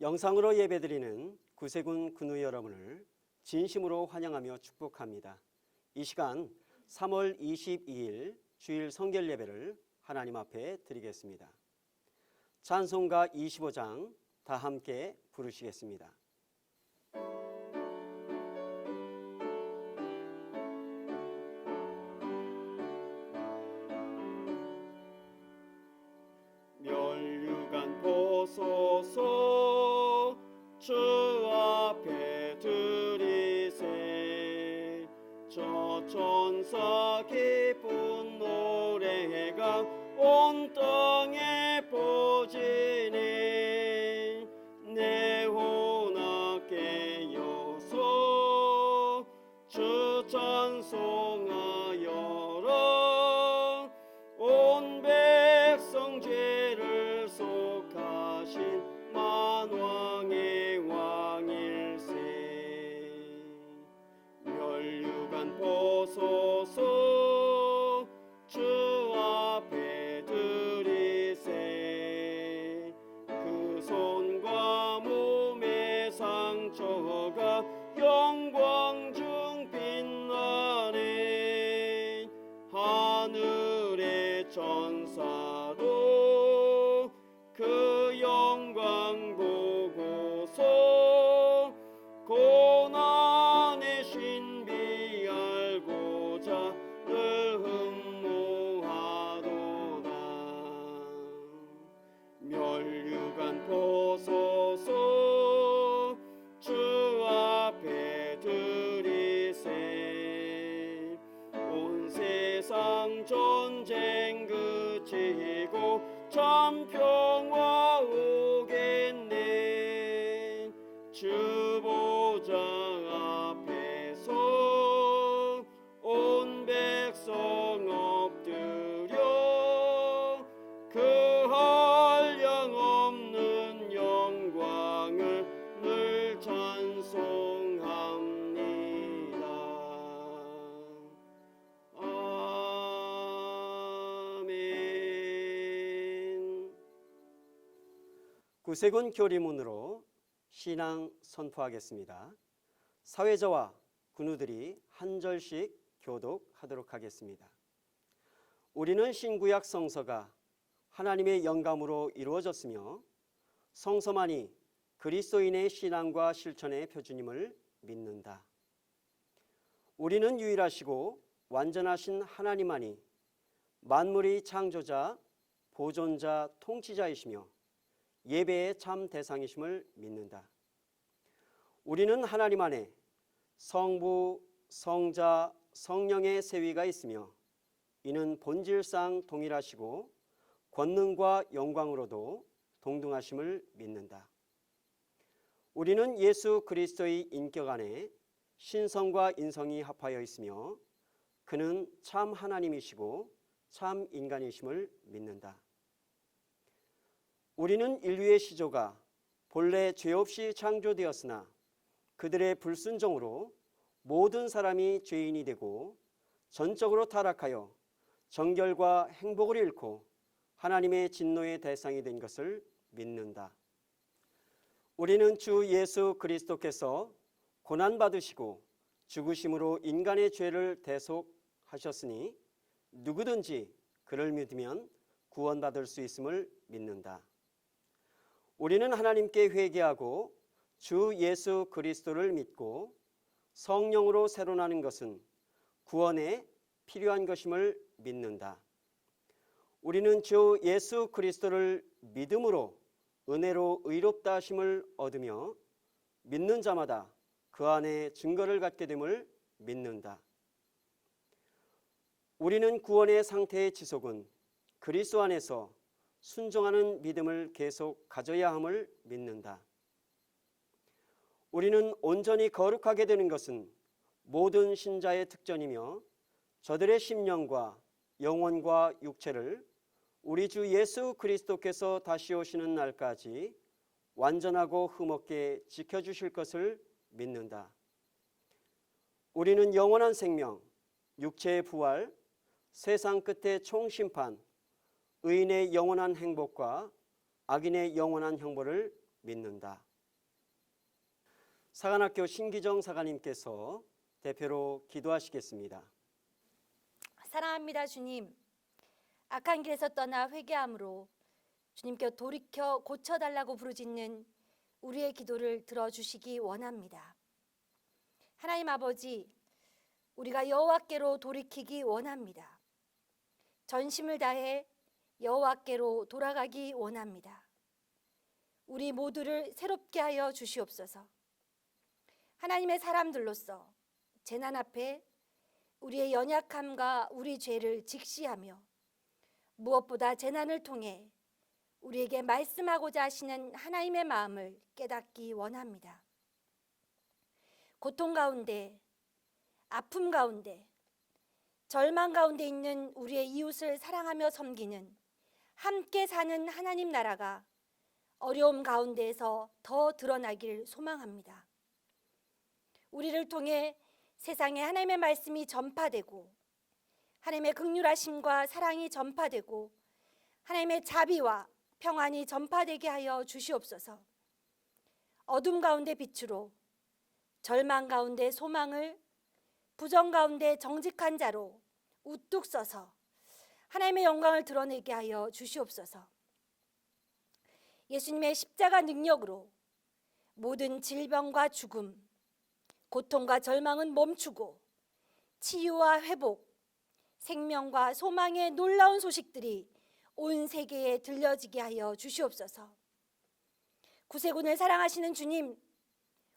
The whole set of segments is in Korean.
영상으로 예배드리는 구세군 군우 여러분을 진심으로 환영하며 축복합니다. 이 시간 3월 22일 주일 성결 예배를 하나님 앞에 드리겠습니다. 찬송가 25장 다 함께 부르시겠습니다. 멸류관 보소서 주 앞에 드리세 저 천사 기쁜 노래가 온 땅에 퍼지니 내 혼악 깨어서 주 찬송하여라 온 백성 죄를 속하신 만왕의 왕일세 멸류관 보소서 주 앞에 드리세 그 손과 몸의 상처가 영광 중 빛나네 하늘의 천사도 그 영광 보고서 고난의 신비 알고자 늘 흠모하도다 멸류관 보소서 주 앞에 드리세 온 세상 전쟁 그치고 참 평화 오겠네 주 보좌 앞에서 온 백성 엎드려 그 한량없는 영광을 늘 찬송합니다. 아멘. 구세군 교리문으로 신앙 선포하겠습니다. 사회자와 군우들이 한 절씩 교독하도록 하겠습니다. 우리는 신구약 성서가 하나님의 영감으로 이루어졌으며 성서만이 그리스도인의 신앙과 실천의 표준임을 믿는다. 우리는 유일하시고 완전하신 하나님만이 만물의 창조자, 보존자, 통치자이시며 예배의 참 대상이심을 믿는다. 우리는 하나님 안에 성부, 성자, 성령의 세위가 있으며 이는 본질상 동일하시고 권능과 영광으로도 동등하심을 믿는다. 우리는 예수 그리스도의 인격 안에 신성과 인성이 합하여 있으며 그는 참 하나님이시고 참 인간이심을 믿는다. 우리는 인류의 시조가 본래 죄 없이 창조되었으나 그들의 불순종으로 모든 사람이 죄인이 되고 전적으로 타락하여 정결과 행복을 잃고 하나님의 진노의 대상이 된 것을 믿는다. 우리는 주 예수 그리스도께서 고난받으시고 죽으심으로 인간의 죄를 대속하셨으니 누구든지 그를 믿으면 구원받을 수 있음을 믿는다. 우리는 하나님께 회개하고 주 예수 그리스도를 믿고 성령으로 새로 나는 것은 구원에 필요한 것임을 믿는다. 우리는 주 예수 그리스도를 믿음으로 은혜로 의롭다 하심을 얻으며 믿는 자마다 그 안에 증거를 갖게 됨을 믿는다. 우리는 구원의 상태의 지속은 그리스도 안에서 순종하는 믿음을 계속 가져야 함을 믿는다. 우리는 온전히 거룩하게 되는 것은 모든 신자의 특전이며 저들의 심령과 영혼과 육체를 우리 주 예수 그리스도께서 다시 오시는 날까지 완전하고 흠없게 지켜주실 것을 믿는다. 우리는 영원한 생명, 육체의 부활, 세상 끝의 총심판, 의인의 영원한 행복과 악인의 영원한 형벌을 믿는다. 사관학교 신기정 사관님께서 대표로 기도하시겠습니다. 사랑합니다, 주님. 악한 길에서 떠나 회개함으로 주님께 돌이켜 고쳐달라고 부르짖는 우리의 기도를 들어주시기 원합니다. 하나님 아버지, 우리가 여호와께로 돌이키기 원합니다. 전심을 다해 여호와께로 돌아가기 원합니다. 우리 모두를 새롭게 하여 주시옵소서. 하나님의 사람들로서 재난 앞에 우리의 연약함과 우리 죄를 직시하며 무엇보다 재난을 통해 우리에게 말씀하고자 하시는 하나님의 마음을 깨닫기 원합니다. 고통 가운데, 아픔 가운데, 절망 가운데 있는 우리의 이웃을 사랑하며 섬기는 함께 사는 하나님 나라가 어려움 가운데에서 더 드러나길 소망합니다. 우리를 통해 세상에 하나님의 말씀이 전파되고 하나님의 긍휼하심과 사랑이 전파되고 하나님의 자비와 평안이 전파되게 하여 주시옵소서. 어둠 가운데 빛으로, 절망 가운데 소망을, 부정 가운데 정직한 자로 우뚝 서서 하나님의 영광을 드러내게 하여 주시옵소서. 예수님의 십자가 능력으로 모든 질병과 죽음, 고통과 절망은 멈추고 치유와 회복, 생명과 소망의 놀라운 소식들이 온 세계에 들려지게 하여 주시옵소서. 구세군을 사랑하시는 주님,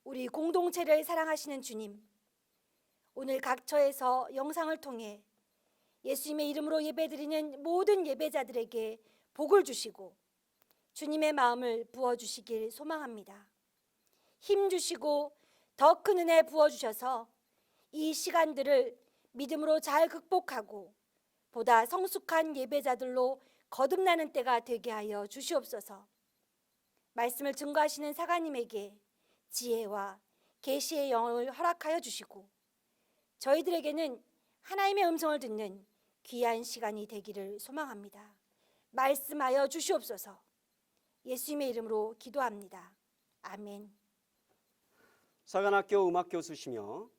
우리 공동체를 사랑하시는 주님, 오늘 각 처에서 영상을 통해 예수님의 이름으로 예배드리는 모든 예배자들에게 복을 주시고 주님의 마음을 부어주시길 소망합니다. 힘 주시고 더 큰 은혜 부어주셔서 이 시간들을 믿음으로 잘 극복하고 보다 성숙한 예배자들로 거듭나는 때가 되게 하여 주시옵소서. 말씀을 증거하시는 사관님에게 지혜와 계시의 영을 허락하여 주시고 저희들에게는 하나님의 음성을 듣는 귀한 시간이 되기를 소망합니다. 말씀하여 주시옵소서. 예수님의 이름으로 기도합니다. 아멘. 사관학교 음악교수시며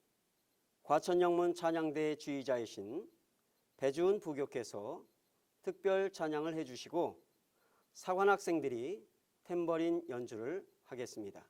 과천영문 찬양대 주의자이신 배주은 부교께서 특별 찬양을 해주시고 사관학생들이 탬버린 연주를 하겠습니다.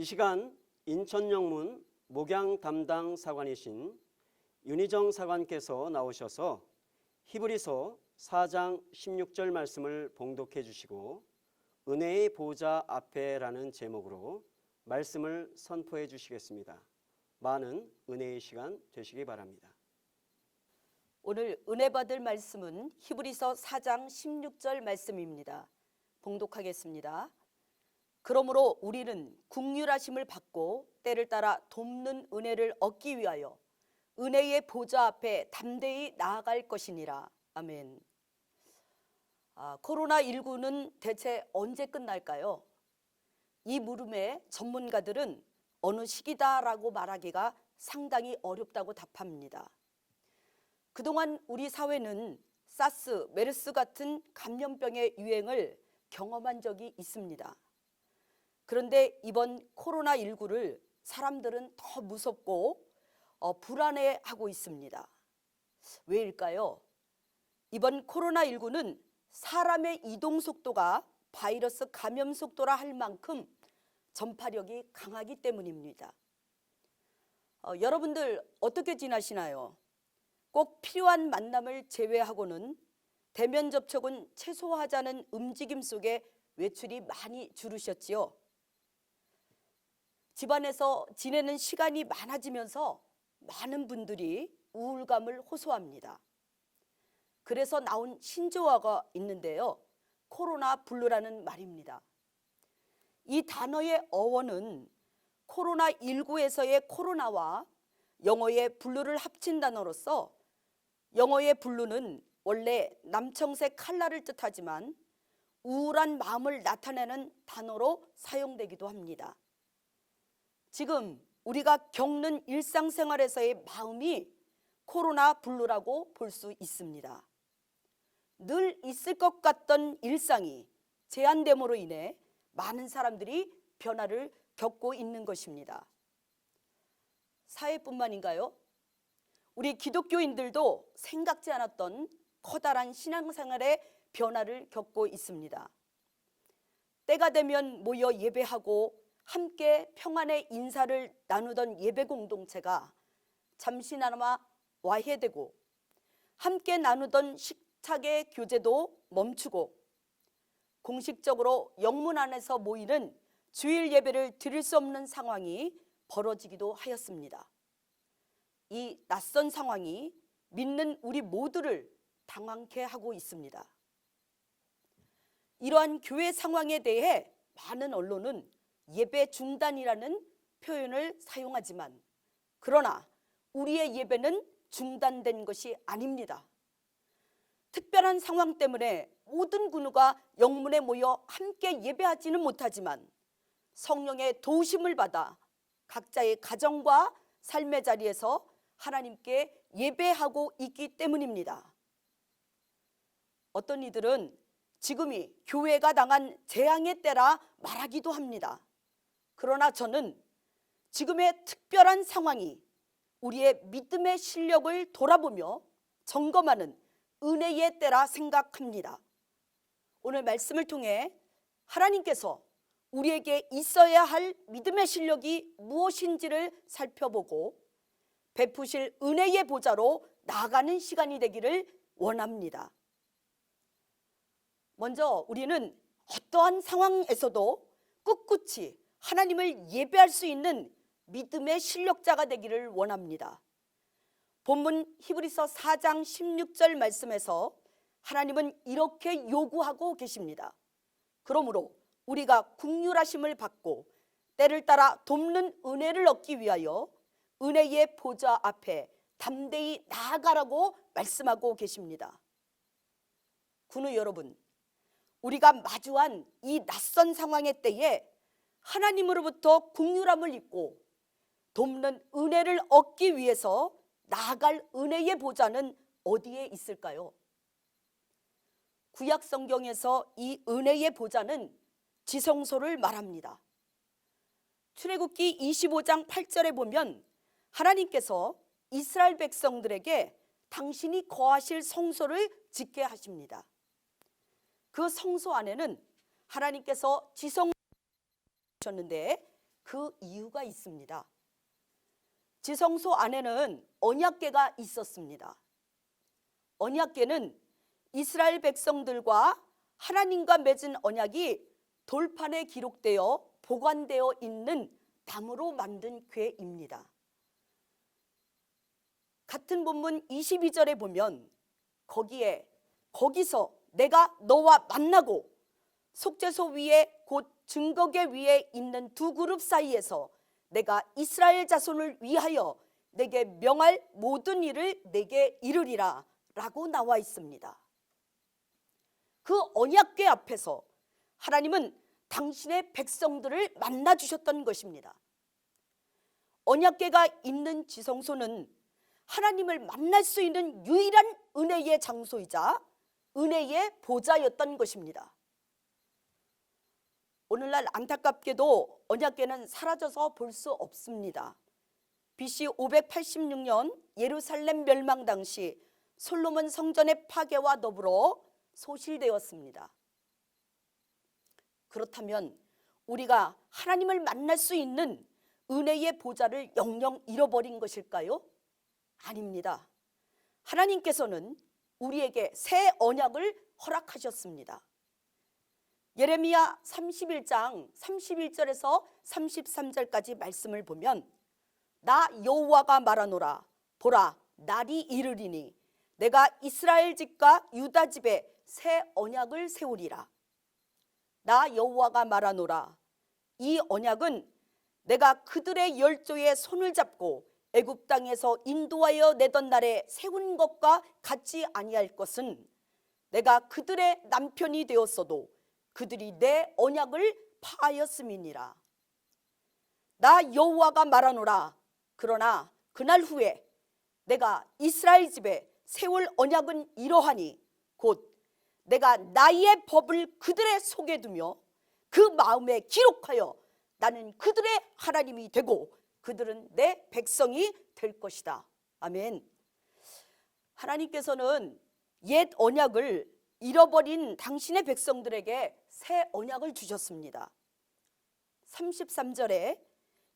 이 시간 인천영문 목양 담당 사관이신 윤희정 사관께서 나오셔서 히브리서 4장 16절 말씀을 봉독해 주시고 은혜의 보좌 앞에라는 제목으로 말씀을 선포해 주시겠습니다. 많은 은혜의 시간 되시기 바랍니다. 오늘 은혜 받을 말씀은 히브리서 4장 16절 말씀입니다. 봉독하겠습니다. 그러므로 우리는 긍휼하심을 받고 때를 따라 돕는 은혜를 얻기 위하여 은혜의 보좌 앞에 담대히 나아갈 것이니라. 아멘. 코로나19는 대체 언제 끝날까요? 이 물음에 전문가들은 어느 시기다라고 말하기가 상당히 어렵다고 답합니다. 그동안 우리 사회는 사스, 메르스 같은 감염병의 유행을 경험한 적이 있습니다. 그런데 이번 코로나19를 사람들은 더 무섭고 불안해하고 있습니다. 왜일까요? 이번 코로나19는 사람의 이동 속도가 바이러스 감염 속도라 할 만큼 전파력이 강하기 때문입니다. 여러분들 어떻게 지나시나요? 꼭 필요한 만남을 제외하고는 대면 접촉은 최소화하자는 움직임 속에 외출이 많이 줄으셨지요. 집안에서 지내는 시간이 많아지면서 많은 분들이 우울감을 호소합니다. 그래서 나온 신조어가 있는데요. 코로나 블루라는 말입니다. 이 단어의 어원은 코로나19에서의 코로나와 영어의 블루를 합친 단어로서 영어의 블루는 원래 남청색 칼라를 뜻하지만 우울한 마음을 나타내는 단어로 사용되기도 합니다. 지금 우리가 겪는 일상생활에서의 마음이 코로나 블루라고 볼 수 있습니다. 늘 있을 것 같던 일상이 제한됨으로 인해 많은 사람들이 변화를 겪고 있는 것입니다. 사회뿐만인가요? 우리 기독교인들도 생각지 않았던 커다란 신앙생활의 변화를 겪고 있습니다. 때가 되면 모여 예배하고 함께 평안의 인사를 나누던 예배 공동체가 잠시나마 와해되고 함께 나누던 식탁의 교제도 멈추고 공식적으로 영문 안에서 모이는 주일 예배를 드릴 수 없는 상황이 벌어지기도 하였습니다. 이 낯선 상황이 믿는 우리 모두를 당황케 하고 있습니다. 이러한 교회 상황에 대해 많은 언론은 예배 중단이라는 표현을 사용하지만 그러나 우리의 예배는 중단된 것이 아닙니다. 특별한 상황 때문에 모든 군우가 영문에 모여 함께 예배하지는 못하지만 성령의 도우심을 받아 각자의 가정과 삶의 자리에서 하나님께 예배하고 있기 때문입니다. 어떤 이들은 지금이 교회가 당한 재앙의 때라 말하기도 합니다. 그러나 저는 지금의 특별한 상황이 우리의 믿음의 실력을 돌아보며 점검하는 은혜의 때라 생각합니다. 오늘 말씀을 통해 하나님께서 우리에게 있어야 할 믿음의 실력이 무엇인지를 살펴보고 베푸실 은혜의 보좌로 나아가는 시간이 되기를 원합니다. 먼저 우리는 어떠한 상황에서도 꿋꿋이 하나님을 예배할 수 있는 믿음의 실력자가 되기를 원합니다. 본문 히브리서 4장 16절 말씀에서 하나님은 이렇게 요구하고 계십니다. 그러므로 우리가 긍휼하심을 받고 때를 따라 돕는 은혜를 얻기 위하여 은혜의 보좌 앞에 담대히 나아가라고 말씀하고 계십니다. 군우 여러분, 우리가 마주한 이 낯선 상황의 때에 하나님으로부터 긍휼함을 입고 돕는 은혜를 얻기 위해서 나아갈 은혜의 보좌는 어디에 있을까요? 구약 성경에서 이 은혜의 보좌는 지성소를 말합니다. 출애굽기 25장 8절에 보면 하나님께서 이스라엘 백성들에게 당신이 거하실 성소를 짓게 하십니다. 그 성소 안에는 하나님께서 지성하셨는데 그 이유가 있습니다. 지성소 안에는 언약궤가 있었습니다. 언약궤는 이스라엘 백성들과 하나님과 맺은 언약이 돌판에 기록되어 보관되어 있는 담으로 만든 궤입니다. 같은 본문 22절에 보면 거기서 내가 너와 만나고 속죄소 위에 곧 증거궤 위에 있는 두 그룹 사이에서 내가 이스라엘 자손을 위하여 내게 명할 모든 일을 내게 이르리라 라고 나와 있습니다. 그 언약궤 앞에서 하나님은 당신의 백성들을 만나 주셨던 것입니다. 언약궤가 있는 지성소는 하나님을 만날 수 있는 유일한 은혜의 장소이자 은혜의 보좌였던 것입니다. 오늘날 안타깝게도 언약궤는 사라져서 볼 수 없습니다. BC 586년 예루살렘 멸망 당시 솔로몬 성전의 파괴와 더불어 소실되었습니다. 그렇다면 우리가 하나님을 만날 수 있는 은혜의 보좌를 영영 잃어버린 것일까요? 아닙니다. 하나님께서는 우리에게 새 언약을 허락하셨습니다. 예레미야 31장 31절에서 33절까지 말씀을 보면 나 여호와가 말하노라 보라 날이 이르리니 내가 이스라엘 집과 유다 집에 새 언약을 세우리라. 나 여호와가 말하노라 이 언약은 내가 그들의 열조의 손을 잡고 애굽 땅에서 인도하여 내던 날에 세운 것과 같지 아니할 것은 내가 그들의 남편이 되었어도 그들이 내 언약을 파하였음이니라. 나 여호와가 말하노라 그러나 그날 후에 내가 이스라엘 집에 세울 언약은 이러하니 곧 내가 나의 법을 그들의 속에 두며 그 마음에 기록하여 나는 그들의 하나님이 되고 그들은 내 백성이 될 것이다. 아멘. 하나님께서는 옛 언약을 잃어버린 당신의 백성들에게 새 언약을 주셨습니다. 33절에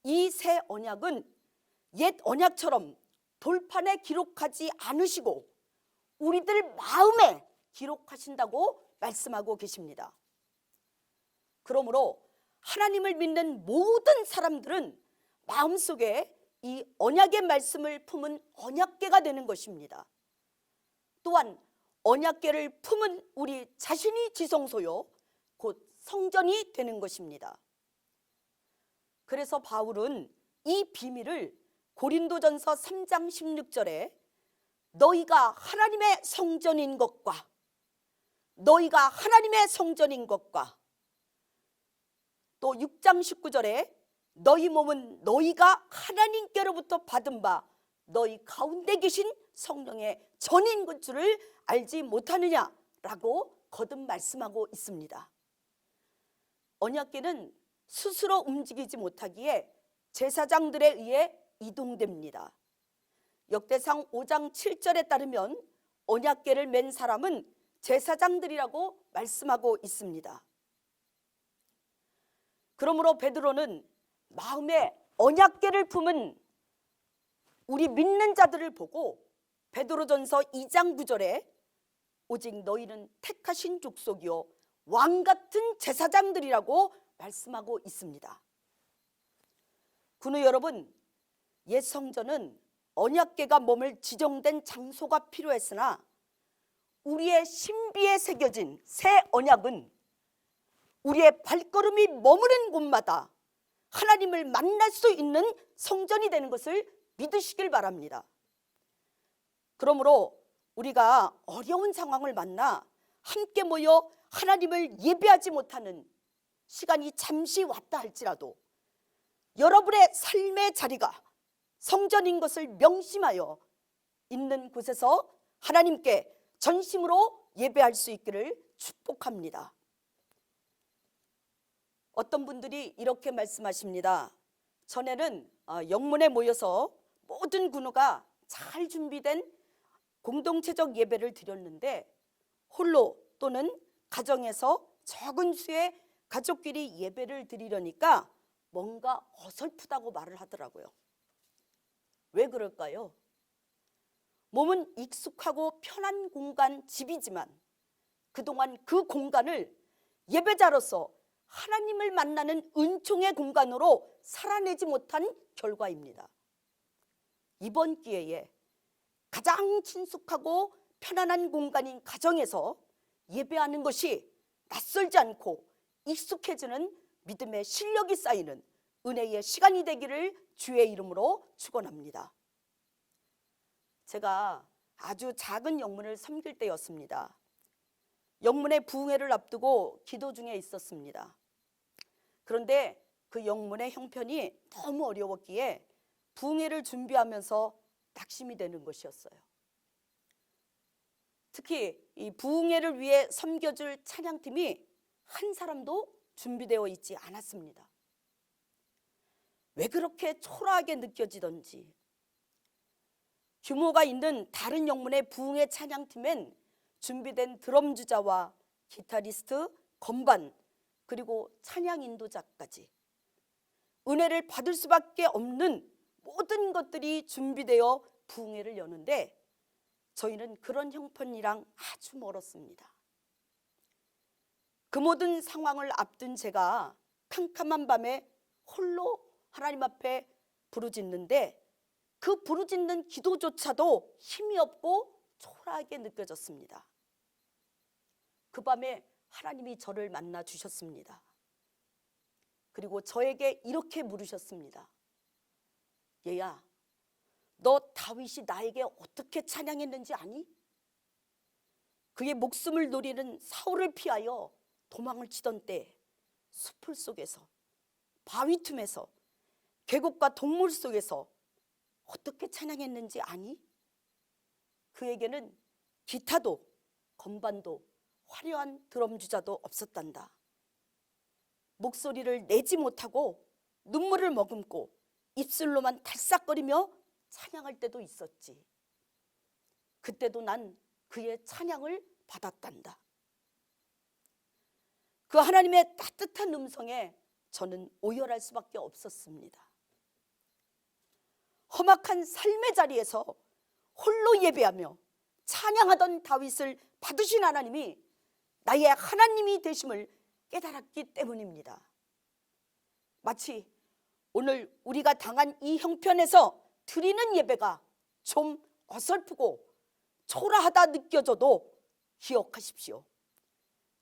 이 새 언약은 옛 언약처럼 돌판에 기록하지 않으시고 우리들 마음에 기록하신다고 말씀하고 계십니다. 그러므로 하나님을 믿는 모든 사람들은 마음속에 이 언약의 말씀을 품은 언약궤가 되는 것입니다. 또한 언약궤를 품은 우리 자신이 지성소요 곧 성전이 되는 것입니다. 그래서 바울은 이 비밀을 고린도전서 3장 16절에 너희가 하나님의 성전인 것과 너희가 하나님의 성전인 것과 또 6장 19절에 너희 몸은 너희가 하나님께로부터 받은 바 너희 가운데 계신 성령의 전인 줄을 알지 못하느냐라고 거듭 말씀하고 있습니다. 언약궤는 스스로 움직이지 못하기에 제사장들에 의해 이동됩니다. 역대상 5장 7절에 따르면 언약궤를 맨 사람은 제사장들이라고 말씀하고 있습니다. 그러므로 베드로는 마음에 언약궤를 품은 우리 믿는 자들을 보고 베드로전서 2장 9절에 오직 너희는 택하신 족속이요 왕같은 제사장들이라고 말씀하고 있습니다. 군우 여러분, 옛 성전은 언약궤가 머물 지정된 장소가 필요했으나 우리의 신비에 새겨진 새 언약은 우리의 발걸음이 머무는 곳마다 하나님을 만날 수 있는 성전이 되는 것을 믿으시길 바랍니다. 그러므로 우리가 어려운 상황을 만나 함께 모여 하나님을 예배하지 못하는 시간이 잠시 왔다 할지라도 여러분의 삶의 자리가 성전인 것을 명심하여 있는 곳에서 하나님께 전심으로 예배할 수 있기를 축복합니다. 어떤 분들이 이렇게 말씀하십니다. 전에는 영문에 모여서 모든 군우가 잘 준비된 공동체적 예배를 드렸는데 홀로 또는 가정에서 적은 수의 가족끼리 예배를 드리려니까 뭔가 어설프다고 말을 하더라고요. 왜 그럴까요? 몸은 익숙하고 편한 공간, 집이지만 그동안 그 공간을 예배자로서 하나님을 만나는 은총의 공간으로 살아내지 못한 결과입니다. 이번 기회에 가장 친숙하고 편안한 공간인 가정에서 예배하는 것이 낯설지 않고 익숙해지는 믿음의 실력이 쌓이는 은혜의 시간이 되기를 주의 이름으로 축원합니다. 제가 아주 작은 영문을 섬길 때였습니다. 영문의 부흥회를 앞두고 기도 중에 있었습니다. 그런데 그 영문의 형편이 너무 어려웠기에 부흥회를 준비하면서 낙심이 되는 것이었어요. 특히 이 부흥회를 위해 섬겨줄 찬양팀이 한 사람도 준비되어 있지 않았습니다. 왜 그렇게 초라하게 느껴지던지, 규모가 있는 다른 영문의 부흥회 찬양팀엔 준비된 드럼 주자와 기타리스트, 건반, 그리고 찬양 인도자까지 은혜를 받을 수밖에 없는 모든 것들이 준비되어 부흥회를 여는데 저희는 그런 형편이랑 아주 멀었습니다. 그 모든 상황을 앞둔 제가 캄캄한 밤에 홀로 하나님 앞에 부르짖는데 그 부르짖는 기도조차도 힘이 없고 초라하게 느껴졌습니다. 그 밤에 하나님이 저를 만나 주셨습니다. 그리고 저에게 이렇게 물으셨습니다. 얘야, 너 다윗이 나에게 어떻게 찬양했는지 아니? 그의 목숨을 노리는 사울을 피하여 도망을 치던 때 숲을 속에서, 바위 틈에서, 계곡과 동물 속에서 어떻게 찬양했는지 아니? 그에게는 기타도 건반도 화려한 드럼 주자도 없었단다. 목소리를 내지 못하고 눈물을 머금고 입술로만 달싹거리며 찬양할 때도 있었지. 그때도 난 그의 찬양을 받았단다. 그 하나님의 따뜻한 음성에 저는 오열할 수밖에 없었습니다. 험악한 삶의 자리에서 홀로 예배하며 찬양하던 다윗을 받으신 하나님이 나의 하나님이 되심을 깨달았기 때문입니다. 마치 오늘 우리가 당한 이 형편에서 드리는 예배가 좀 어설프고 초라하다 느껴져도 기억하십시오.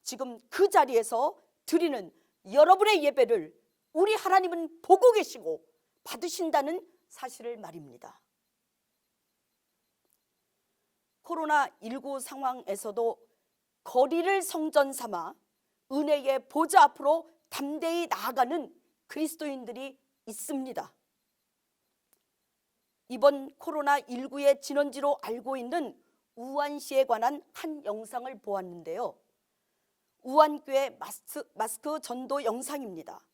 지금 그 자리에서 드리는 여러분의 예배를 우리 하나님은 보고 계시고 받으신다는 사실을 말입니다. 코로나19 상황에서도 거리를 성전 삼아 은혜의 보좌 앞으로 담대히 나아가는 그리스도인들이 있습니다. 이번 코로나19의 진원지로 알고 있는 우한시에 관한 한 영상을 보았는데요. 우한교회 마스크 전도 영상입니다.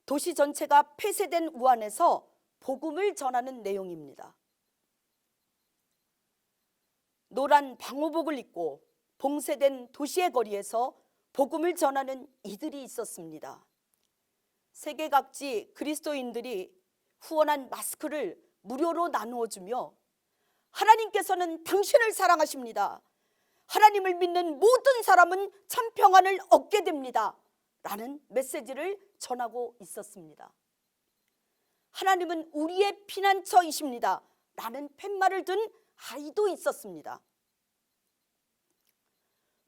도시 전체가 폐쇄된 우한에서 복음을 전하는 내용입니다. 노란 방호복을 입고 봉쇄된 도시의 거리에서 복음을 전하는 이들이 있었습니다. 세계 각지 그리스도인들이 후원한 마스크를 무료로 나누어 주며 하나님께서는 당신을 사랑하십니다. 하나님을 믿는 모든 사람은 참 평안을 얻게 됩니다. 라는 메시지를 전하고 있었습니다. 하나님은 우리의 피난처이십니다. 라는 팻말을 든 아이도 있었습니다.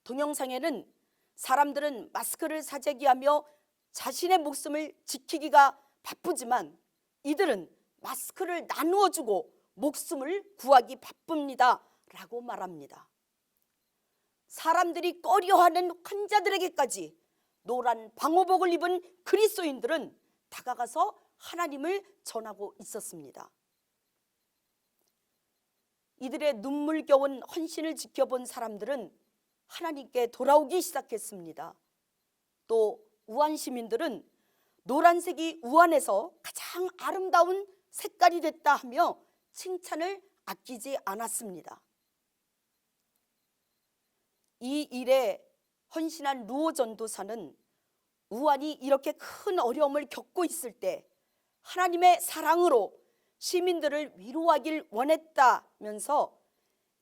동영상에는 사람들은 마스크를 사재기하며 자신의 목숨을 지키기가 바쁘지만 이들은 마스크를 나누어 주고 목숨을 구하기 바쁩니다. 라고 말합니다. 사람들이 꺼려하는 환자들에게까지 노란 방호복을 입은 그리스도인들은 다가가서 하나님을 전하고 있었습니다. 이들의 눈물겨운 헌신을 지켜본 사람들은 하나님께 돌아오기 시작했습니다. 또 우한 시민들은 노란색이 우한에서 가장 아름다운 색깔이 됐다 하며 칭찬을 아끼지 않았습니다. 이 일에 헌신한 루오 전도사는 우한이 이렇게 큰 어려움을 겪고 있을 때 하나님의 사랑으로 시민들을 위로하길 원했다면서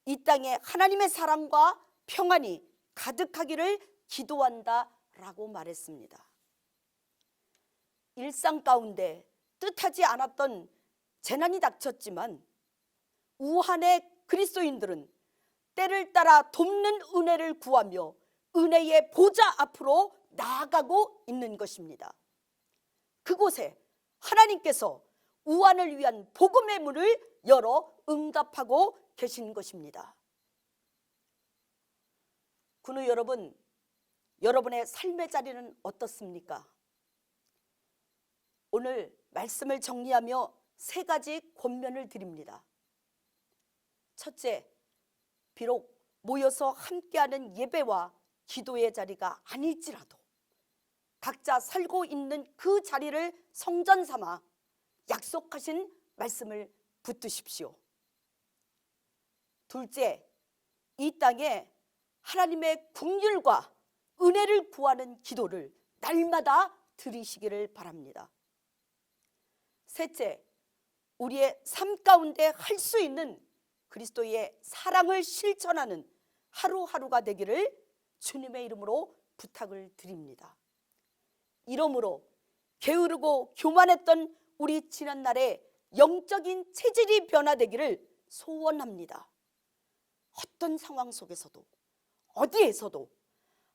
이 땅에 하나님의 사랑과 평안이 가득하기를 기도한다라고 말했습니다. 일상 가운데 뜻하지 않았던 재난이 닥쳤지만 우한의 그리스도인들은 때를 따라 돕는 은혜를 구하며 은혜의 보좌 앞으로 나아가고 있는 것입니다. 그곳에 하나님께서 우한을 위한 복음의 문을 열어 응답하고 계신 것입니다. 군우 여러분, 여러분의 삶의 자리는 어떻습니까? 오늘 말씀을 정리하며 세 가지 권면을 드립니다. 첫째, 비록 모여서 함께하는 예배와 기도의 자리가 아닐지라도 각자 살고 있는 그 자리를 성전 삼아 약속하신 말씀을 붙드십시오. 둘째, 이 땅에 하나님의 긍휼과 은혜를 구하는 기도를 날마다 드리시기를 바랍니다. 셋째, 우리의 삶 가운데 할 수 있는 그리스도의 사랑을 실천하는 하루하루가 되기를 주님의 이름으로 부탁을 드립니다. 이러므로 게으르고 교만했던 우리 지난날의 영적인 체질이 변화되기를 소원합니다. 어떤 상황 속에서도 어디에서도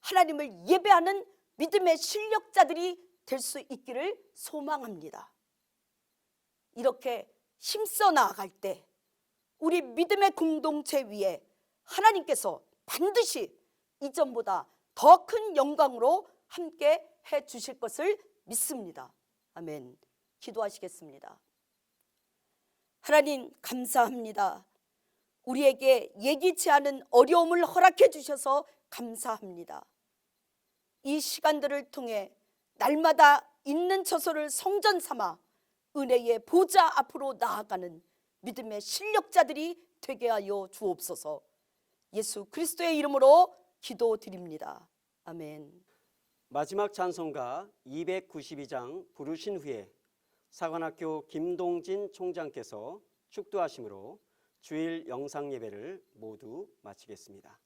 하나님을 예배하는 믿음의 실력자들이 될 수 있기를 소망합니다. 이렇게 힘써 나아갈 때 우리 믿음의 공동체 위에 하나님께서 반드시 이전보다 더 큰 영광으로 함께 해 주실 것을 믿습니다. 아멘. 기도하시겠습니다. 하나님 감사합니다. 우리에게 예기치 않은 어려움을 허락해 주셔서 감사합니다. 이 시간들을 통해 날마다 있는 처소를 성전 삼아 은혜의 보좌 앞으로 나아가는 믿음의 실력자들이 되게 하여 주옵소서. 예수 그리스도의 이름으로 기도드립니다. 아멘. 마지막 찬송가 292장 부르신 후에 사관학교 김동진 총장께서 축도하심으로 주일 영상 예배를 모두 마치겠습니다.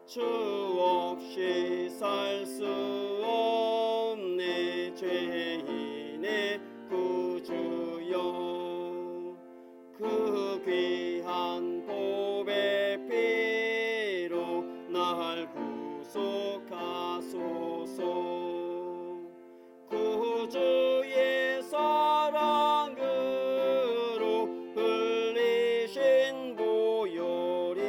주 없이 살 수 없네 죄인의 구주여 그 귀한 보배 피로 날 구속하소서 구주의 사랑으로 흘리신 보혈이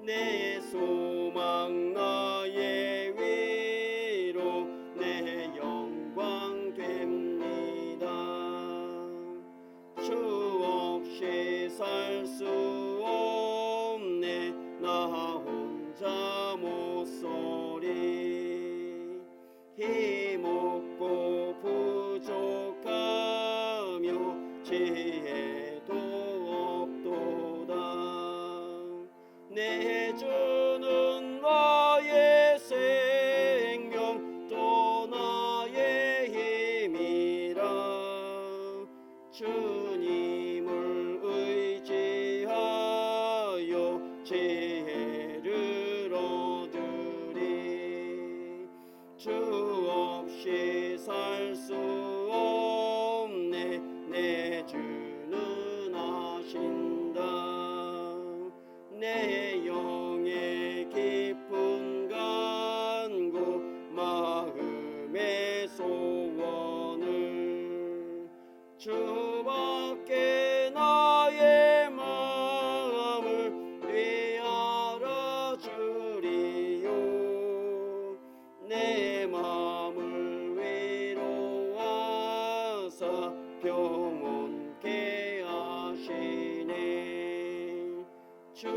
내 소망 나의 위로 내 영광 됩니다. 주 없이 살 수 없네 나 혼자 못 서리 힘없고 부족하며 지혜도 없도다 내 주는 나의 생명 또 나의 힘이라 주님을 의지하여 지혜를 얻으리 주 없이 살 수 없네 내 주는 아신다 내 영의 깊은 간구 마음의 소원을 주밖에 나의 마음을 위하라 주리요 내 마음을 위로하사 평온케 하시네 주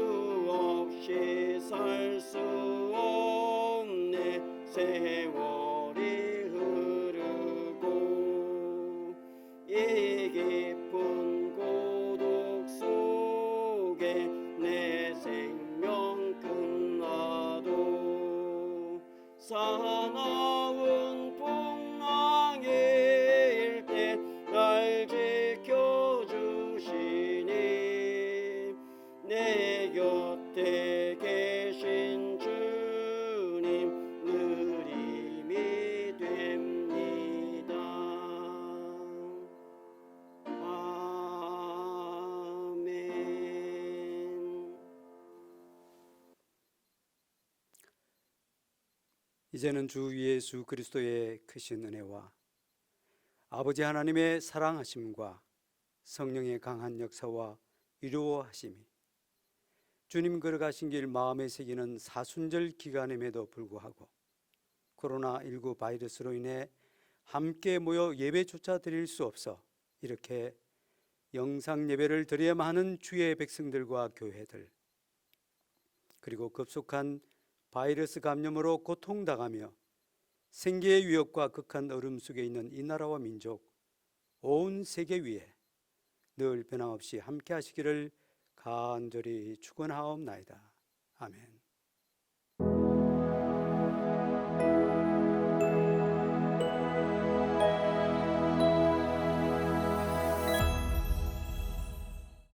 없이 살 수 없네 세월이 흐르고 이 사나운 풍랑일 때 날 지켜주시니 내 곁에 계신 주님 늘 힘이 됩니다. 아멘. 이제는 주 예수 그리스도의 크신 은혜와 아버지 하나님의 사랑하심과 성령의 강한 역사와 위로하심이 주님 걸어가신 길 마음에 새기는 사순절 기간임에도 불구하고 코로나19 바이러스로 인해 함께 모여 예배조차 드릴 수 없어 이렇게 영상 예배를 드려야만 하는 주의 백성들과 교회들, 그리고 급속한 바이러스 감염으로 고통당하며 생계의 위협과 극한 얼음 속에 있는 이 나라와 민족, 온 세계 위에 늘 변함없이 함께 하시기를 간절히 축원하옵나이다. 아멘.